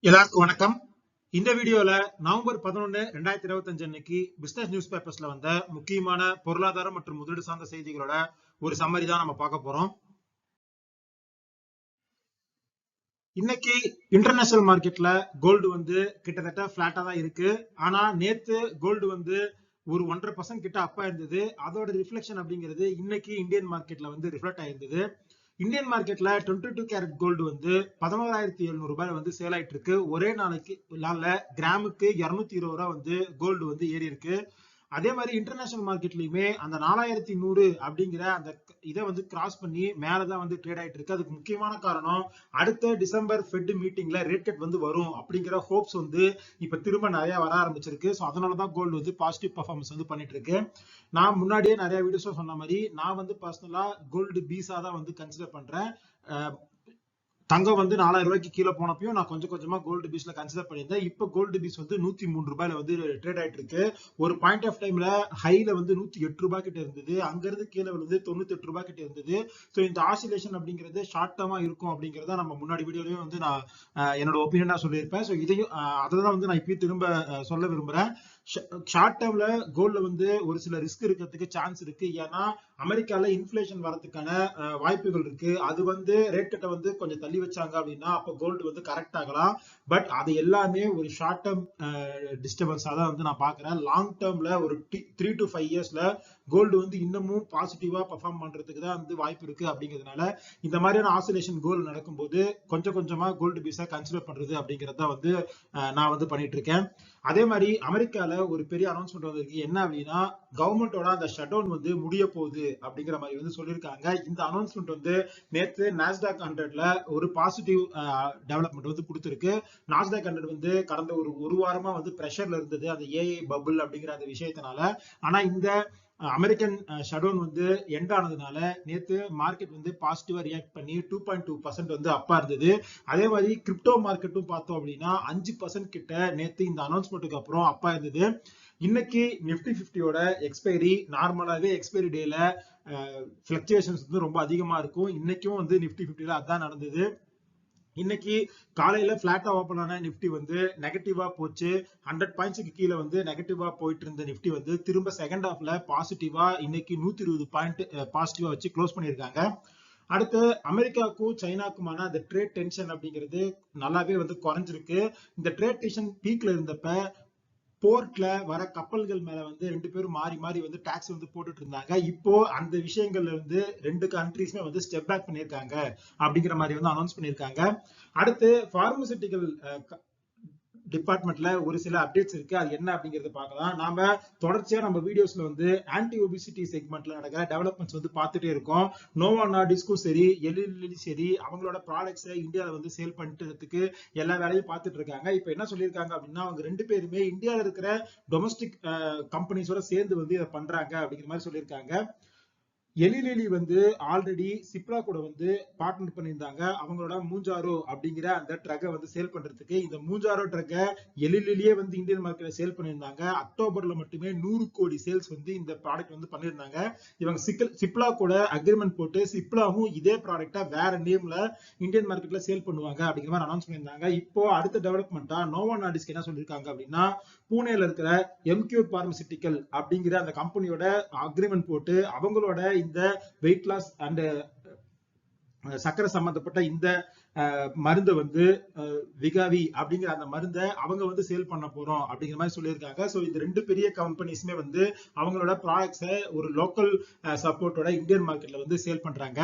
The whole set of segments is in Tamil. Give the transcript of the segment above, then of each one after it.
எல்லாருக்கும் வணக்கம். இந்த வீடியோல நவம்பர் 11, 2025 அன்னைக்கு பிசினஸ் நியூஸ் பேப்பர்ஸ்ல வந்த முக்கியமான பொருளாதாரம் மற்றும் முதலீடு சார்ந்த செய்திகளோட ஒரு சம்மரி தான் நம்ம பார்க்க போறோம். இன்னைக்கு இன்டர்நேஷனல் மார்க்கெட்ல கோல்டு கிட்டத்தட்ட பிளாட்டா தான் இருக்கு. ஆனா நேத்து கோல்டு ஒரு 1.5% கிட்ட அப்பா இருந்தது. அதோட ரிஃப்ளெக்ஷன் அப்படிங்கிறது இன்னைக்கு இந்தியன் மார்க்கெட்ல ரிஃப்ளெக்ட் ஆயிருந்தது. இந்தியன் மார்க்கெட்ல 22 கேரட் கோல்டு 11,700 ரூபாய் சேல் ஆயிட்டு இருக்கு. ஒரே நாள்ல கிராமுக்கு 220 ரூபாய் கோல்டு ஏறி இருக்கு. அதே மாதிரி இன்டர்நேஷனல் மார்க்கெட்லயுமே அந்த 4100 அப்படிங்கிற அந்த இதை கிராஸ் பண்ணி மேலதான் ட்ரேட் ஆயிட்டு இருக்கு. அதுக்கு முக்கியமான காரணம் அடுத்த டிசம்பர் ஃபெட் மீட்டிங்ல ரேட் கட் வரும் அப்படிங்கிற ஹோப்ஸ் இப்ப திரும்ப நிறைய வர ஆரம்பிச்சிருக்கு. ஸோ அதனாலதான் கோல்டு பாசிட்டிவ் பர்ஃபார்மன்ஸ் பண்ணிட்டு இருக்கு. நான் முன்னாடியே நிறைய வீடியோஸ் சொன்ன மாதிரி நான் பர்சனலா கோல்டு பீஸா தான் கன்சிடர் பண்றேன். தங்கம் 4000 ரூபாய்க்கு கீழே போனப்பையும் நான் கொஞ்சம் கொஞ்சமா கோல்டு பீஸ்ல கன்சிடர் பண்ணியிருந்தேன். இப்ப கோல்டு பீஸ் 103 ரூபாயில ட்ரேட் ஆயிட்டு இருக்கு. ஒரு பாயிண்ட் ஆஃப் டைம்ல ஹைல 108 ரூபாய் கிட்ட இருந்தது. அங்க இருந்து கீழே 98 ரூபாய் கிட்ட இருந்தது. ஸோ இந்த ஆசிலேஷன் அப்படிங்கிறது ஷார்ட் டர்மா இருக்கும் அப்படிங்கறத நம்ம முன்னாடி வீடியோலயும் நான் என்னோட ஒப்பீனியனா சொல்லியிருப்பேன். ஸோ இதையும் அதான் நான் இப்பயும் திரும்ப சொல்ல விரும்புறேன். ஷார்ட் டேர்ம்ல கோல்ட்ல ஒரு சில ரிஸ்க் இருக்கிறதுக்கு சான்ஸ் இருக்கு. ஏன்னா அமெரிக்கால இன்ஃபிளேஷன் வரதுக்கான வாய்ப்புகள் இருக்கு. அது ரேட் கட்டை கொஞ்சம் தள்ளி வச்சாங்க அப்படின்னா அப்ப கோல்டு கரெக்ட் ஆகலாம். பட் அது எல்லாமே ஒரு ஷார்ட் டேர்ம் டிஸ்டர்பன்ஸா தான் நான் பாக்குறேன். லாங் டேர்ம்ல ஒரு 3 to 5 இயர்ஸ்ல கோல்டு இன்னமும் பாசிட்டிவா பெர்ஃபார்ம் பண்றதுக்கு தான் வாய்ப்பு இருக்கு. அப்படிங்கிறதுனால இந்த மாதிரியான ஆசிலேஷன் கோல்டு நடக்கும்போது கொஞ்சம் கொஞ்சமா கோல்டு பீஸா கன்சிடர் பண்றது அப்படிங்கறத நான் பண்ணிட்டு இருக்கேன். அதே மாதிரி அமெரிக்கால ஒரு பெரிய அனௌன்ஸ்மெண்ட் வந்திருக்கு. என்ன அப்படின்னா கவர்மெண்டோட அந்த ஷட் டவுன் முடிய போகுது அப்படிங்கிற மாதிரி சொல்லியிருக்காங்க. இந்த அனௌன்ஸ்மெண்ட் நேத்து நாஸ்டாக் 100ல ஒரு பாசிட்டிவ் டெவலப்மெண்ட் கொடுத்திருக்கு. நாஸ்டாக் 100 கடந்த ஒரு வாரமா பிரஷர்ல இருந்தது அந்த ஏஐ பபுள் அப்படிங்கிற அந்த விஷயத்தினால. ஆனா இந்த அமெரிக்கன் ஷட்டவுன் எண்ட் ஆனதுனால நேத்து மார்க்கெட் பாசிட்டிவா ரியாக்ட் பண்ணி 2.2% அப்பா இருந்தது. அதே மாதிரி கிரிப்டோ மார்க்கெட்டும் பார்த்தோம் அப்படின்னா 5% கிட்ட நேத்து இந்த அனௌன்ஸ்மெண்ட்டுக்கு அப்புறம் அப்பா இருந்தது. இன்னைக்கு நிப்டி 50யோட எக்ஸ்பைரி நார்மலாவே எக்ஸ்பைரி டேல பிளக்சுவேஷன்ஸ் ரொம்ப அதிகமா இருக்கும். இன்னைக்கும் நிப்டி 50ல அதான் நடந்தது. இன்னைக்கு காலையில பிளாட்டா ஓபன் ஆன நிப்டி நெகட்டிவா போச்சு. 100 பாயிண்ட்ஸ்க்கு கீழே நெகட்டிவா போயிட்டு இருந்த நிப்டி திரும்ப செகண்ட் ஹாஃப்ல பாசிட்டிவா இன்னைக்கு 120 பாயிண்ட் பாசிட்டிவா வச்சு க்ளோஸ் பண்ணிருக்காங்க. அடுத்து அமெரிக்காவுக்கும் சைனாக்குமான அந்த ட்ரேட் டென்ஷன் அப்படிங்கிறது நல்லாவே குறைஞ்சிருக்கு. இந்த ட்ரேட் டென்ஷன் பீக்ல இருந்தப்ப போர்ட்ல வர கப்பல்கள் மேல ரெண்டு பேரும் மாறி மாறி டாக்ஸ் போட்டுட்டு இருந்தாங்க. இப்போ அந்த விஷயங்கள்ல ரெண்டு கண்ட்ரீஸ்மே ஸ்டெப் பேக் பண்ணிருக்காங்க அப்படிங்கிற மாதிரி அனௌன்ஸ் பண்ணிருக்காங்க. அடுத்து பார்மசூட்டிக்கல் டிபார்ட்மெண்ட்ல ஒரு சில அப்டேட்ஸ் இருக்கு. அது என்ன அப்படிங்கறத பார்க்கலாம். நாம தொடர்ச்சியா நம்ம வீடியோஸ்ல ஆன்டி ஒபிசிட்டி செக்மெண்ட்ல நடக்கிற டெவலப்மெண்ட்ஸ் பார்த்துட்டே இருக்கோம். நோவோ நார்டிஸ்க்கும் சரி எலிலி சரி அவங்களோட ப்ராடக்ட்ஸ் இந்தியாவில சேல் பண்ணிட்டு எல்லா வேலையும் பார்த்துட்டு இருக்காங்க. இப்ப என்ன சொல்லியிருக்காங்க அப்படின்னா அவங்க ரெண்டு பேருமே இந்தியாவில இருக்கிற டொமஸ்டிக் கம்பெனிஸோட சேர்ந்து இதை பண்றாங்க அப்படிங்கிற மாதிரி சொல்லியிருக்காங்க. எலிலி ஆல்ரெடி சிப்ரா கூட பார்ட்னர் பண்ணியிருந்தாங்க. அவங்களோட மூஞ்சாரோ அப்படிங்கிற அந்த ட்ரக்கை சேல் பண்றதுக்கு. இந்த மூஞ்சாரோ ட்ரக்கை எலிலியே இந்தியன் மார்க்கெட்ல சேல் பண்ணியிருந்தாங்க. அக்டோபர்ல மட்டுமே 100 கோடி சேல்ஸ் இந்த ப்ராடக்ட் பண்ணியிருந்தாங்க. இவங்க சிப்லா கூட அக்ரிமெண்ட் போட்டு சிப்லாவும் இதே ப்ராடக்டா வேற நேம்ல இந்தியன் மார்க்கெட்ல சேல் பண்ணுவாங்க அப்படிங்கிற மாதிரி அனௌன்ஸ் பண்ணியிருந்தாங்க. இப்போ அடுத்த டெவலப்மெண்டா நோவோ நார்டிஸ்க் என்ன சொல்லியிருக்காங்க அப்படின்னா பூனேல இருக்கிற எம்கியூ பார்மசூட்டிக்கல் அப்படிங்கிற அந்த கம்பெனியோட அக்ரிமெண்ட் போட்டு அவங்களோட இந்த வெயிட் லாஸ் அண்ட் சக்கரை சம்பந்தப்பட்ட இந்த மருந்து விகாவி அப்படிங்கிற அந்த மருந்தை அவங்க சேல் பண்ண போறோம் அப்படிங்கிற மாதிரி சொல்லியிருக்காங்க. சோ இந்த ரெண்டு பெரிய கம்பெனிஸ்மே அவங்களோட ப்ராடக்ட்ஸை ஒரு லோக்கல் சப்போர்ட்டோட இந்தியன் மார்க்கெட்ல சேல் பண்றாங்க.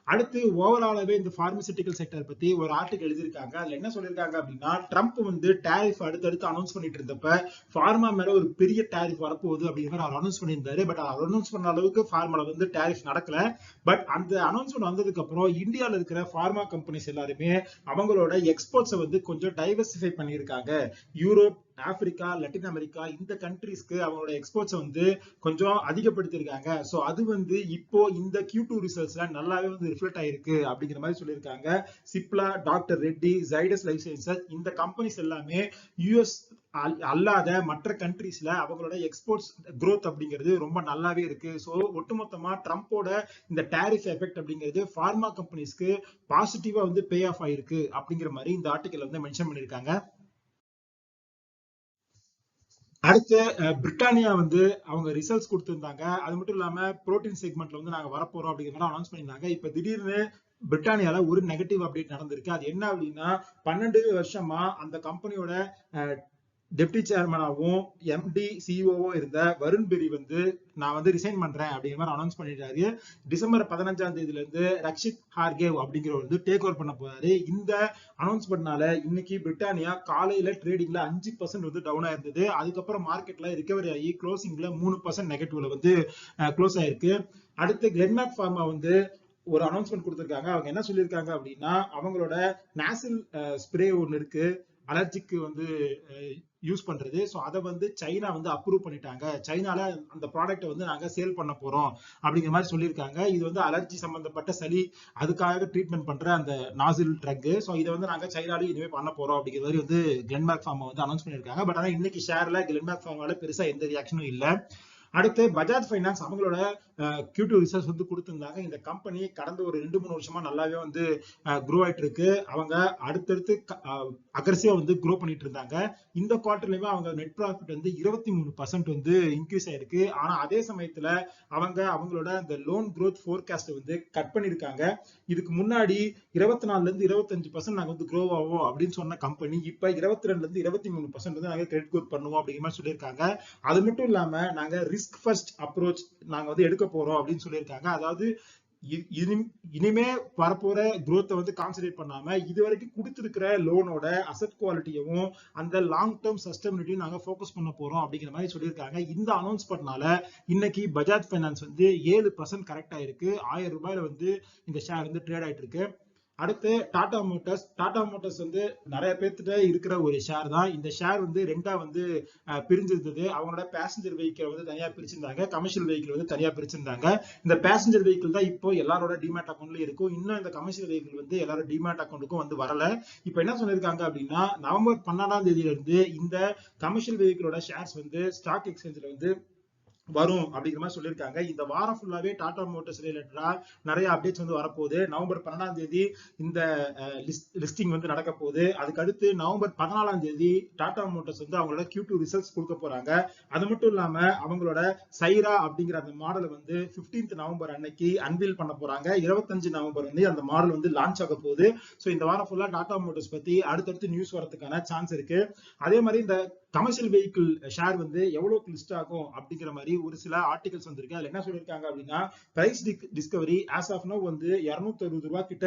அடுத்து ஓவராலாவே இந்த பார்மசூட்டிக்கல் செக்டர் பத்தி ஒரு ஆர்டிகல் எழுதியிருக்காங்க. அதுல என்ன சொல்லியிருக்காங்க அப்படின்னா ட்ரம்ப் டேரிஃப் அடுத்தடுத்து அனௌன்ஸ் பண்ணிட்டு இருந்தப்ப ஃபார்மா மேல ஒரு பெரிய டேரிஃப் வரப்போகுது அப்படிங்கிற மாதிரி அவர் அனௌன்ஸ் பண்ணியிருந்தாரு. பட் அனௌன்ஸ் பண்ண அளவுக்கு ஃபார்மால டேரிஃப் நடக்கல. பட் அந்த அனௌன்ஸ்மெண்ட் வந்ததுக்கு அப்புறம் இந்தியாவில் இருக்கிற ஃபார்மா கம்பெனிஸ் எல்லாருமே அவங்களோட எக்ஸ்போர்ட்ஸை கொஞ்சம் டைவர்சிஃபை பண்ணியிருக்காங்க. யூரோப் ஆப்பிரிக்கா, லட்டின் அமெரிக்கா இந்த கண்ட்ரீஸ்க்கு அவங்களோட எக்ஸ்போர்ட்ஸ் வந்து கொஞ்சம் அதிகப்படுத்திருக்காங்க. சோ அது வந்து இப்போ இந்த Q2 ரிசல்ட்ஸ்ல நல்லாவே வந்து ரிஃப்ளெக்ட் ஆயிருக்கு அப்படிங்கிற மாதிரி சொல்லியிருக்காங்க. Cipla, doctor Reddy, Zydus life sciences இந்த கம்பெனிஸ் எல்லாமே யுஎஸ் அல்லாத மற்ற கண்ட்ரீஸ்ல அவங்களோட எக்ஸ்போர்ட்ஸ் growth அப்படிங்கிறது ரொம்ப நல்லாவே இருக்கு. சோ ஒட்டுமொத்தமா ட்ரம்போட இந்த டாரிஃப் எஃபெக்ட் அப்படிங்கிறது பார்மா கம்பெனிஸ்க்கு பாசிட்டிவா வந்து பே ஆஃப் ஆயிருக்கு அப்படிங்கிற மாதிரி இந்த ஆர்டிகல் வந்து மென்ஷன் பண்ணிருக்காங்க. அடுத்து பிரிட்டானியா வந்து அவங்க ரிசல்ட்ஸ் கொடுத்திருந்தாங்க. அது மட்டும் இல்லாம புரோட்டீன் செக்மெண்ட்ல வந்து நாங்க வரப்போறோம் அப்படிங்கிற மாதிரி அனௌன்ஸ் பண்ணியிருந்தாங்க. இப்ப திடீர்னு பிரிட்டானியால ஒரு நெகட்டிவ் அப்டேட் நடந்திருக்கு. அது என்ன அப்படின்னா 12 வருஷமா அந்த கம்பெனியோட டெப்டி சேர்மனாவும் எம்டி சிஇஓவும் இருந்த வருண் பெரி வந்து நான் வந்து ரிசைன் பண்றேன் அப்படிங்கிற மாதிரி அனௌன்ஸ் பண்ணிட்டாரு. டிசம்பர் 15ஆம் தேதியில இருந்து ரக்ஷித் ஹார்கேவ் அப்படிங்கிறவர் வந்து டேக் ஓவர் பண்ண போறாரு. இந்த அனௌன்ஸ்மெண்ட்னால இன்னைக்கு பிரிட்டானியா காலையில ட்ரேடிங்ல 5% வந்து டவுன் ஆயிருந்தது. அதுக்கப்புறம் மார்க்கெட்ல ரிகவரி ஆகி க்ளோசிங்ல 3% நெகட்டிவ்ல வந்து க்ளோஸ் ஆயிருக்கு. அடுத்து கிளென்மார்க் ஃபார்மா வந்து ஒரு அனௌன்ஸ்மெண்ட் கொடுத்திருக்காங்க. அவங்க என்ன சொல்லியிருக்காங்க அப்படின்னா அவங்களோட நாசில் ஸ்ப்ரே ஒன்னு இருக்கு அலர்ஜிக்கு வந்து யூஸ் பண்றது. சோ அதை வந்து சைனா வந்து அப்ரூவ் பண்ணிட்டாங்க. சைனால அந்த ப்ராடக்ட்டை வந்து நாங்க சேல் பண்ண போறோம் அப்படிங்கிற மாதிரி சொல்லியிருக்காங்க. இது வந்து அலர்ஜி சம்பந்தப்பட்ட சளி அதுக்காக ட்ரீட்மெண்ட் பண்ற அந்த நாசில் ட்ரக். சோ இதை வந்து நாங்க சைனாலையும் இனிமே பண்ண போறோம் அப்படிங்கிற மாதிரி வந்து கிளென்மார்க் ஃபார்மா வந்து அனௌன்ஸ் பண்ணியிருக்காங்க. பட் ஆனா இன்னைக்கு ஷேர்ல கிளென்மார்க் ஃபார்மால பெருசா எந்த ரியாக்ஷனும் இல்ல. அடுத்து பஜாஜ் ஃபைனான்ஸ் அவங்களோட Q2 ரிசல்ட்ஸ் வந்து கொடுத்திருந்தாங்க. இந்த கம்பெனி கடந்த ஒரு 2-3 வருஷமா நல்லாவே வந்து க்ரோ ஆயிட்டு இருக்கு. அவங்க அடுத்தடுத்து அக்ரெசிவா வந்து க்ரோ பண்ணிட்டு இருந்தாங்க. இந்த குவார்டர்லயுமே அவங்க நெட் ப்ராஃபிட் வந்து 23% வந்து இன்க்ரீஸ் ஆயிருக்கு. ஆனா அதே சமயத்துல அவங்களோட அந்த லோன் growth ஃபோர்காஸ்ட் வந்து கட் பண்ணிருக்காங்க. இதுக்கு முன்னாடி 24ல இருந்து 25% நாங்க வந்து க்ரோ ஆவோம் அப்படின்னு சொன்ன கம்பெனி இப்ப 22ல இருந்து 23% வந்து நாங்க கிரெடிட் growth பண்ணுவோம் அப்படிங்கிற மாதிரி சொல்லியிருக்காங்க. அது மட்டும் இல்லாம நாங்க ரிஸ்க் ஃபர்ஸ்ட் அப்ரோச் நாங்க வந்து எடுக்க போறோம் அப்படின்னு சொல்லியிருக்காங்க. அதாவது இனிமே வரப்போற growth வந்து கான்சென்ட்ரேட் பண்ணாம இதுவரைக்கும் கொடுத்திருக்கிற லோனோட அசெட் குவாலிட்டியும் அந்த லாங் டேர்ம் சஸ்டைபிலிட்டியும் நாங்க ஃபோக்கஸ் பண்ண போறோம் அப்படிங்கிற மாதிரி சொல்லியிருக்காங்க. இந்த அனௌன்ஸ்மெண்ட்னால இன்னைக்கு பஜாஜ் ஃபைனான்ஸ் வந்து 7% கரெக்ட் ஆயிருக்கு. 1000 ரூபாயில வந்து இந்த ஷேர் வந்து ட்ரேட் ஆயிட்டு இருக்கு. அடுத்து டாடா மோட்டார்ஸ் வந்து நிறைய பேர்த்திட்ட இருக்கிற ஒரு ஷேர் தான். இந்த ஷேர் வந்து ரெண்டா வந்து பிரிஞ்சிருந்தது. அவங்களோட பேசஞ்சர் வெஹிக்கிள் வந்து தனியா பிரிச்சிருந்தாங்க, கமர்ஷியல் வெஹிக்கிள் வந்து தனியா பிரிச்சிருந்தாங்க. இந்த பேசஞ்சர் வெஹிக்கிள் தான் இப்போ எல்லாரோட டிமேட் அக்கௌண்ட்ல இருக்கும். இன்னும் இந்த கமர்ஷியல் வெஹிக்கிள் வந்து எல்லாரோட டிமேட் அக்கௌண்ட்டுக்கும் வந்து வரல. இப்ப என்ன சொல்லியிருக்காங்க அப்படின்னா நவம்பர் 12ஆம் தேதியில இருந்து இந்த கமர்ஷியல் வெஹிக்கிளோட ஷேர்ஸ் வந்து ஸ்டாக் எக்ஸ்சேஞ்சில் வந்து வரும் அப்படிங்கிற மாதிரி சொல்லியிருக்காங்க. இந்த வாரம் ஃபுல்லாவே டாடா மோட்டார்ஸ் ரிலேட்டடா நிறைய அப்டேட்ஸ் வந்து வரப்போகுது. நவம்பர் 12ஆம் தேதி இந்த லிஸ்டிங் வந்து நடக்க போகுது. அதுக்கு அடுத்து நவம்பர் 14ஆம் தேதி டாடா மோட்டார்ஸ் வந்து அவங்களோட Q2 ரிசல்ட்ஸ் கொடுக்க போறாங்க. அது மட்டும் இல்லாம அவங்களோட சைரா அப்படிங்கிற அந்த மாடல் வந்து 15th நவம்பர் அன்னைக்கு அன்வீல் பண்ண போறாங்க. 25 நவம்பர் வந்து அந்த மாடல் வந்து லான்ச் ஆக போகுது. சோ இந்த வாரம் ஃபுல்லா டாடா மோட்டார்ஸ் பத்தி அடுத்தடுத்து நியூஸ் வரதுக்கான சான்ஸ் இருக்கு. அதே மாதிரி இந்த கமர்ஷியல் வெஹிக்கிள் ஷேர் வந்து எவ்வளவுக்கு லிஸ்ட் ஆகும் அப்படிங்கிற மாதிரி ஒரு சில ஆர்டிகல்ஸ் வந்திருக்கு. அதுல என்ன சொல்லியிருக்காங்க அப்படின்னா price discovery as of now வந்து 260 ரூபாய் கிட்ட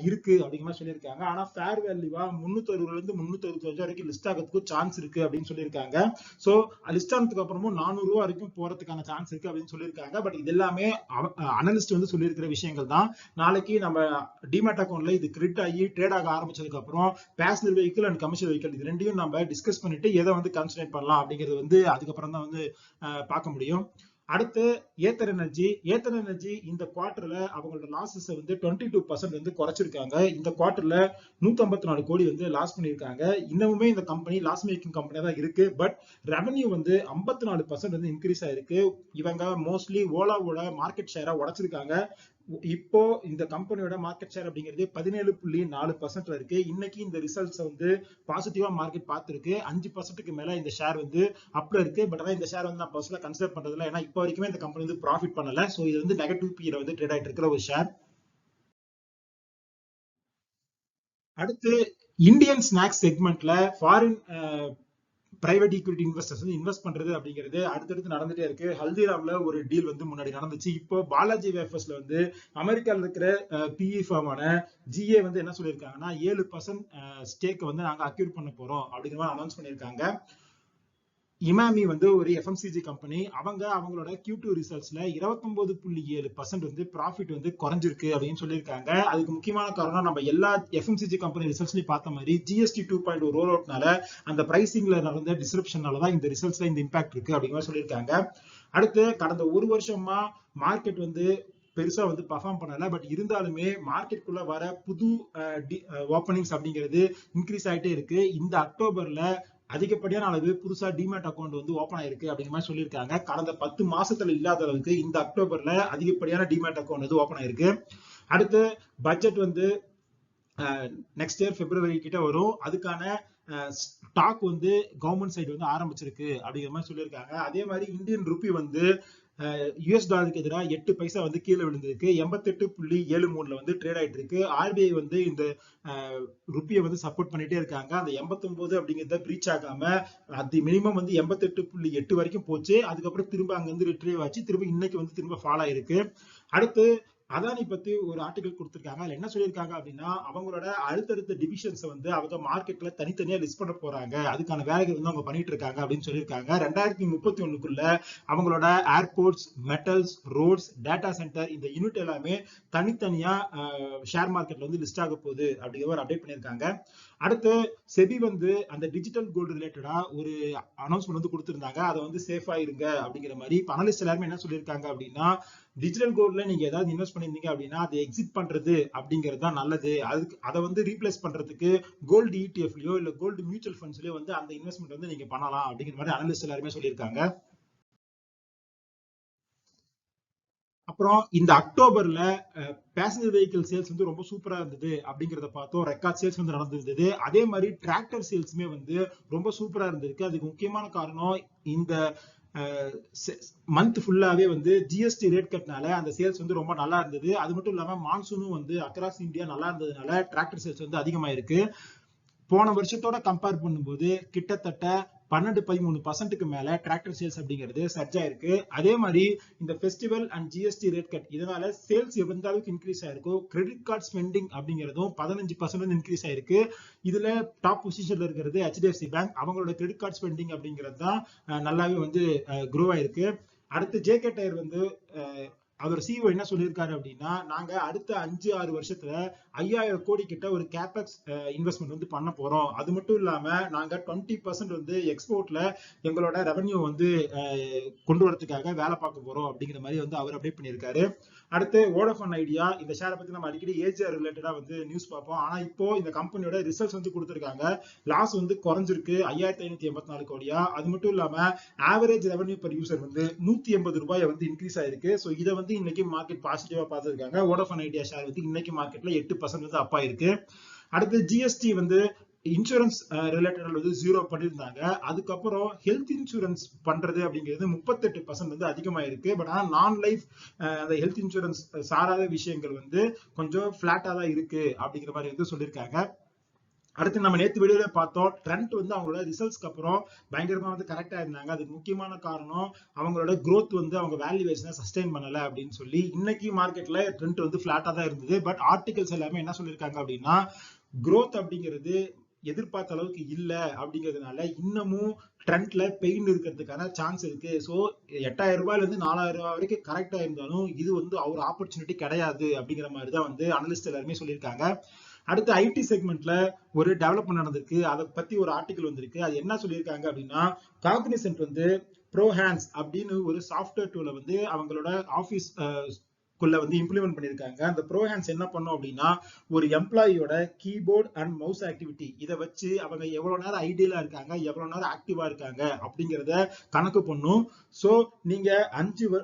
இருக்கு அப்படிங்கிற மாதிரி சொல்லியிருக்காங்க. ஆனா ஃபேர் வேல்யூவா 360 இருந்து 365 வரைக்கும் லிஸ்ட் ஆகிறதுக்கு சான்ஸ் இருக்கு அப்படின்னு சொல்லியிருக்காங்க. சோ லிஸ்ட் ஆனதுக்கு அப்புறமும் 400 ரூபாய் வரைக்கும் போறதுக்கான சான்ஸ் இருக்கு அப்படின்னு சொல்லியிருக்காங்க. பட் இது எல்லாமே அனலிஸ்ட் வந்து சொல்லியிருக்கிற விஷயங்கள் தான். நாளைக்கு நம்ம டிமேட் அக்கௌண்ட்ல இது கிரெடிட் ஆகி ட்ரேட் ஆக ஆரம்பிச்சதுக்கு அப்புறம் passenger vehicle and commercial vehicle இது ரெண்டையும் நம்ம டிஸ்கஸ் பண்ணிட்டு எதை வந்து கான்சென்ட்ரேட் பண்ணலாம் அப்படிங்கிறது வந்து அதுக்கப்புறம் தான் வந்து பார்க்க முடியும். அடுத்து ஏத்தர் எனர்ஜி இந்த குவார்டர்ல அவங்களோட லாசஸ் வந்து 22% வந்து குறைச்சிருக்காங்க. இந்த குவார்டர்ல 154 கோடி வந்து லாஸ் பண்ணிருக்காங்க. இன்னமுமே இந்த கம்பெனி லாஸ் மேக்கிங் கம்பெனியா தான் இருக்கு. பட் ரெவன்யூ வந்து 54% வந்து இன்க்ரீஸ் ஆயிருக்கு. இவங்க மோஸ்ட்லி ஓலாவோட மார்க்கெட் ஷேரை உடைச்சிருக்காங்க. இப்போ இந்த கம்பெனியோட மார்க்கெட் ஷேர் அப்படிங்கிறது 17.4% இருக்கு. இன்னைக்கு இந்த ரிசல்ட்ஸ் வந்து பாசிட்டிவா மார்க்கெட் பார்த்திருக்கு. 5%க்கு மேல இந்த ஷேர் வந்து அப்ல இருக்கு. பட் ஆனா இந்த ஷேர் வந்து நான் பர்சனலா கன்சிடர் பண்றது இல்லை. ஏன்னா இப்போ வரைக்குமே இந்த கம்பெனி வந்து ப்ராஃபிட் பண்ணல. சோ இது வந்து நெகட்டிவ் பில வந்து ட்ரேட் ஆயிட்டு இருக்கிற ஒரு ஷேர். அடுத்து இந்தியன் ஸ்நாக்ஸ் செக்மெண்ட்ல ஃபாரின் பிரைவேட் ஈக்விட்டி இன்வெஸ்டர்ஸ் வந்து இன்வெஸ்ட் பண்றது அப்படிங்கிறது அடுத்தடுத்து நடந்துட்டே இருக்கு. ஹல்திராம்ல ஒரு டீல் வந்து முன்னாடி நடந்துச்சு. இப்போ பாலாஜி வேஃபர்ஸ்ல வந்து அமெரிக்கால இருக்கிற பிஇ ஃபார்மான ஜிஏ வந்து என்ன சொல்லியிருக்காங்கன்னா 7% ஸ்டேக் வந்து நாங்க அக்யூர் பண்ண போறோம் அப்படிங்கிற மாதிரி அனௌன்ஸ் பண்ணியிருக்காங்க. இமாமி வந்து ஒரு எஃப்எம்சிஜி கம்பெனி. அவங்களோட Q2 ரிசல்ட்ஸ்ல 29.7% வந்து ப்ராஃபிட் வந்து குறைஞ்சிருக்கு அப்படின்னு சொல்லியிருக்காங்க. அதுக்கு முக்கியமான காரணம் நம்ம எல்லா எஃப்எம்சிஜி கம்பெனி ரிசல்ட்ஸ்லயும் பார்த்த மாதிரி ஜிஎஸ்டி 2.0 ரோல் அவுட்னால அந்த பிரைசிங்ல நடந்த டிஸ்ரப்ஷனால தான் இந்த ரிசல்ட்ஸ்ல இந்த இம்பாக்ட் இருக்கு அப்படிங்கிற சொல்லியிருக்காங்க. அடுத்து கடந்த ஒரு வருஷமா மார்க்கெட் வந்து பெருசா வந்து பர்ஃபார்ம் பண்ணல. பட் இருந்தாலுமே மார்க்கெட்டுக்குள்ள வர புது ஓப்பனிங்ஸ் அப்படிங்கிறது இன்க்ரீஸ் ஆயிட்டே இருக்கு. இந்த அக்டோபர்ல அதிகப்படியான அளவு புதுசா டிமேட் அக்கௌண்ட் வந்து ஓபன் ஆயிருக்கு அப்படிங்கிற மாதிரி சொல்லியிருக்காங்க. கடந்த 10 மாசத்துல இல்லாத அளவுக்கு இந்த அக்டோபர்ல அதிகப்படியான டிமேட் அக்கௌண்ட் வந்து ஓபன் ஆயிருக்கு. அடுத்து பட்ஜெட் வந்து நெக்ஸ்ட் இயர் பிப்ரவரி கிட்ட வரும். அதுக்கான ஸ்டாக் வந்து கவர்மெண்ட் சைடு வந்து ஆரம்பிச்சிருக்கு அப்படிங்கிற மாதிரி சொல்லியிருக்காங்க. அதே மாதிரி இந்தியன் ருப்பி வந்து யுஎஸ் டாலருக்கு எதிராக 8 பைசா வந்து கீழே விழுந்திருக்கு. 88.73 வந்து ட்ரேட் ஆயிட்டு இருக்கு. ஆர்பிஐ வந்து இந்த ருப்பியை வந்து சப்போர்ட் பண்ணிட்டே இருக்காங்க. அந்த 89 அப்படிங்கிறத பிரீச் ஆகாம அது மினிமம் வந்து 88.8 வரைக்கும் போச்சு. அதுக்கப்புறம் திரும்ப அங்க இருந்து ரிட்ரீவ் ஆச்சு. திரும்ப இன்னைக்கு வந்து திரும்ப ஃபால் ஆயிருக்கு. அடுத்து அதானி பத்தி ஒரு ஆர்டிகல் கொடுத்திருக்காங்க. அதுல என்ன சொல்லியிருக்காங்க அப்படின்னா அவங்களோட அடுத்தடுத்த டிவிஷன்ஸ் வந்து அவங்க மார்க்கெட்ல தனித்தனியா லிஸ்ட் பண்ண போறாங்க. அதுக்கான வேலைகள் வந்து அவங்க பண்ணிட்டு இருக்காங்க அப்படின்னு சொல்லியிருக்காங்க. 2031க்குள்ள அவங்களோட airports, metals, roads, data center இந்த யூனிட் எல்லாமே தனித்தனியா ஷேர் மார்க்கெட்ல வந்து லிஸ்ட் ஆக போகுது அப்படிங்கிற ஒரு அப்டேட் பண்ணியிருக்காங்க. அடுத்து செபி வந்து அந்த டிஜிட்டல் கோல்டு ரிலேட்டடா ஒரு அனௌன்ஸ்மெண்ட் வந்து கொடுத்திருந்தாங்க. அதை வந்து சேஃபா இருங்க அப்படிங்கிற மாதிரி. அனலிஸ்ட் எல்லாருமே என்ன சொல்லியிருக்காங்க அப்படின்னா டிஜிட்டல் கோல்ட்ல நீங்க ஏதாவது இன்வெஸ்ட் பண்ணிருந்தீங்க அப்படின்னா அதை எக்ஸிட் பண்றது அப்படிங்கிறது தான் நல்லது. அதுக்கு அதை வந்து ரீப்ளேஸ் பண்றதுக்கு கோல்டு இடிஎஃப்லயோ இல்ல கோல்டு மியூச்சுவல் ஃபண்ட்ஸ்லயோ வந்து அந்த இன்வெஸ்ட்மெண்ட் வந்து நீங்க பண்ணலாம் அப்படிங்கிற மாதிரி அனலிஸ்ட் எல்லாருமே சொல்லியிருக்காங்க. அப்புறம் இந்த அக்டோபர்ல பேசஞ்சர் வெஹிக்கிள் சேல்ஸ் வந்து ரொம்ப சூப்பரா இருந்தது அப்படிங்கறத பார்த்தோம். ரெக்கார்ட் சேல்ஸ் வந்து நடந்திருந்தது. அதே மாதிரி டிராக்டர் சேல்ஸுமே வந்து ரொம்ப சூப்பரா இருந்திருக்கு. அதுக்கு முக்கியமான காரணம் இந்த மந்த் ஃபுல்லாவே வந்து ஜிஎஸ்டி ரேட் கட்னால அந்த சேல்ஸ் வந்து ரொம்ப நல்லா இருந்தது. அது மட்டும் இல்லாம மான்சூனும் வந்து அக்ராஸ் இந்தியா நல்லா இருந்ததுனால டிராக்டர் சேல்ஸ் வந்து அதிகமாயிருக்கு. போன வருஷத்தோட கம்பேர் பண்ணும்போது கிட்டத்தட்ட 12-13% மேல டிராக்டர் சேல்ஸ் அப்படிங்கிறது சர்ஜ் ஆயிருக்கு. அதே மாதிரி இந்த festival and GST rate cut இதனால சேல்ஸ் எந்த அளவுக்கு இன்க்ரீஸ் ஆயிருக்கோ கிரெடிட் கார்டு ஸ்பெண்டிங் அப்படிங்கிறதும் 15% இன்க்ரீஸ் ஆயிருக்கு. இதுல டாப் பொசிஷன்ல இருக்கிறது HDFC பேங்க். அவங்களோட கிரெடிட் கார்டு ஸ்பெண்டிங் அப்படிங்கிறது தான் நல்லாவே வந்து க்ரோ ஆயிருக்கு. அடுத்து ஜேகே டயர் வந்து அதோட சிஓ என்ன சொல்லியிருக்காரு அப்படின்னா நாங்க அடுத்த 5-6 வருஷத்துல 5000 கோடி கிட்ட ஒரு கேபெக்ஸ் இன்வெஸ்ட்மெண்ட் வந்து பண்ண போறோம். அது மட்டும் இல்லாம நாங்க 20% வந்து எக்ஸ்போர்ட்ல எங்களோட ரெவன்யூ வந்து கொண்டு வரதுக்காக வேலை பார்க்க போறோம் அப்படிங்கிற மாதிரி வந்து அவர் அப்டேட் பண்ணியிருக்காரு. அடுத்து வோடஃபோன் ஐடியா. இந்த ஷேரை பத்தி நம்ம அடிக்கடி ஏஜிஆர் ரிலேட்டடா வந்து நியூஸ் பார்ப்போம். ஆனா இப்போ இந்த கம்பெனியோட ரிசல்ட்ஸ் வந்து கொடுத்திருக்காங்க. லாஸ் வந்து குறைஞ்சிருக்கு 5584 கோடியா. அது மட்டும் இல்லாம ஆவரேஜ் ரெவன்யூ பர் யூசர் வந்து 180 ரூபாய் வந்து இன்க்ரீஸ் ஆயிருக்கு. சோ இதை வந்து இன்னைக்கு மார்க்கெட் பாசிட்டிவா பார்த்திருக்காங்க. வோடஃபோன் ஐடியா ஷேர் வந்து இன்னைக்கு மார்க்கெட்ல 8% வந்து அப் ஆயிருக்கு. அடுத்து ஜிஎஸ்டி வந்து இன்சூரன்ஸ் ரிலேட்டட் வந்து 0 பண்ணியிருந்தாங்க. அதுக்கப்புறம் ஹெல்த் இன்சூரன்ஸ் பண்றது அப்படிங்கிறது 38% வந்து அதிகமாயிருக்கு. பட் ஆனா நான் லைஃப் அந்த ஹெல்த் இன்சூரன்ஸ் சாராத விஷயங்கள் வந்து கொஞ்சம் பிளாட்டா தான் இருக்கு அப்படிங்கிற மாதிரி வந்து சொல்லியிருக்காங்க. அடுத்து நம்ம நேற்று வீடியோல பார்த்தோம் ட்ரெண்ட் வந்து அவங்களோட ரிசல்ட்ஸ்க்கு அப்புறம் பயங்கரமா வந்து கரெக்டா இருந்தாங்க. அதுக்கு முக்கியமான காரணம் அவங்களோட growth வந்து அவங்க வேல்யூவேஷனை சஸ்டெயின் பண்ணல அப்படின்னு சொல்லி. இன்னைக்கு மார்க்கெட்ல ட்ரெண்ட் வந்து பிளாட்டா தான் இருந்தது. பட் ஆர்டிகல்ஸ் எல்லாமே என்ன சொல்லியிருக்காங்க அப்படின்னா growth அப்படிங்கிறது எதிர்பார்த்த அளவுக்கு இல்ல அப்படிங்கிறதுனால இன்னமும் ட்ரெண்ட்ல பெயின் இருக்கிறதுக்கான சான்ஸ் இருக்கு. ஸோ 8000 ரூபாயில இருந்து 4000 ரூபாய் வரைக்கும் கரெக்டா இருந்தாலும் இது வந்து ஒரு ஆப்பர்ச்சுனிட்டி கிடையாது அப்படிங்கிற மாதிரி தான் வந்து அனலிஸ்ட் எல்லாருமே சொல்லியிருக்காங்க. அடுத்து ஐடி செக்மெண்ட்ல ஒரு டெவலப்மெண்ட் நடந்திருக்கு. அதை பத்தி ஒரு ஆர்டிகல் வந்திருக்கு. அது என்ன சொல்லியிருக்காங்க அப்படின்னா காக்னிசன்ட் வந்து ப்ரோஹான்ஸ் அப்படின்னு ஒரு சாஃப்ட்வேர் டூலை வந்து அவங்களோட ஆபீஸ் குள்ள வந்து இம்ப்ளிமெண்ட் பண்ணிருக்காங்க. அந்த ப்ரோஹான்ஸ் என்ன பண்ணும் அப்படின்னா ஒரு எம்ப்ளாயியோட கீபோர்ட் அண்ட் மவுஸ் ஆக்டிவிட்டி இதை வச்சு அவங்க எவ்வளவு நேரம் ஐடியலா இருக்காங்க, எவ்வளவு நேரம் ஆக்டிவா இருக்காங்க அப்படிங்கிறத கணக்கு பண்ணும். சோ நீங்க 5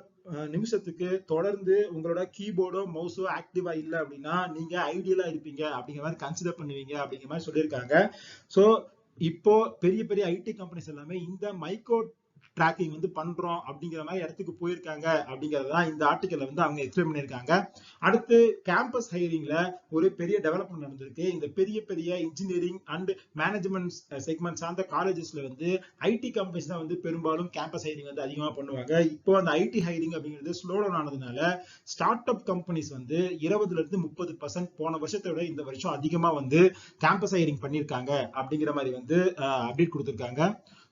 நிமிஷத்துக்கு தொடர்ந்து உங்களோட கீபோர்டோ மவுஸோ ஆக்டிவா இல்ல அப்படின்னா நீங்க ஐடியலா இருப்பீங்க அப்படிங்கிற மாதிரி கன்சிடர் பண்ணுவீங்க அப்படிங்கிற மாதிரி சொல்லியிருக்காங்க. சோ இப்போ பெரிய பெரிய ஐடி கம்பெனிஸ் எல்லாமே இந்த மைக்ரோ ட்ராக்கிங் வந்து பண்றோம் அப்படிங்கிற மாதிரி இடத்துக்கு போயிருக்காங்க அப்படிங்கறதான் இந்த ஆர்டிக்கல்ல வந்து அவங்க எக்ஸ்பிளைன் பண்ணியிருக்காங்க. அடுத்து கேம்பஸ் ஹையரிங்ல ஒரு பெரிய டெவலப்மெண்ட் நடந்திருக்கு. இந்த பெரிய பெரிய இன்ஜினியரிங் அண்ட் மேனேஜ்மெண்ட் செக்மெண்ட் சார்ந்த காலேஜஸ்ல வந்து ஐடி கம்பெனிஸ் தான் வந்து பெரும்பாலும் கேம்பஸ் ஹையரிங் வந்து அதிகமா பண்ணுவாங்க. இப்போ அந்த ஐடி ஹையரிங் அப்படிங்கிறது ஸ்லோ டவுன் ஆனதுனால ஸ்டார்ட் அப் கம்பெனிஸ் வந்து 20% இருந்து 30% போன வருஷத்தை விட இந்த வருஷம் அதிகமா வந்து கேம்பஸ் ஹையரிங் பண்ணிருக்காங்க அப்படிங்கிற மாதிரி வந்து அப்டேட் கொடுத்திருக்காங்க.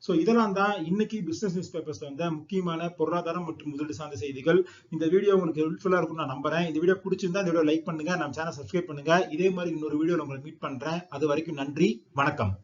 சோ இதெல்லாம் தான் இன்னைக்கு பிசினஸ் நியூஸ் பேப்பர்ஸ்ல வந்த முக்கியமான பொருளாதாரம் மற்றும் முதலீடு சார்ந்த செய்திகள். இந்த வீடியோ உங்களுக்கு ஹெல்ப்ஃபுல்லா இருக்கும் நான் நம்புறேன். இந்த வீடியோ பிடிச்சிருந்தா இந்த வீடியோ லைக் பண்ணுங்க, நம்ம சேனல் சப்ஸ்கிரைப் பண்ணுங்க. இதே மாதிரி இன்னொரு வீடியோ உங்களை மீட் பண்றேன். அது வரைக்கும் நன்றி, வணக்கம்.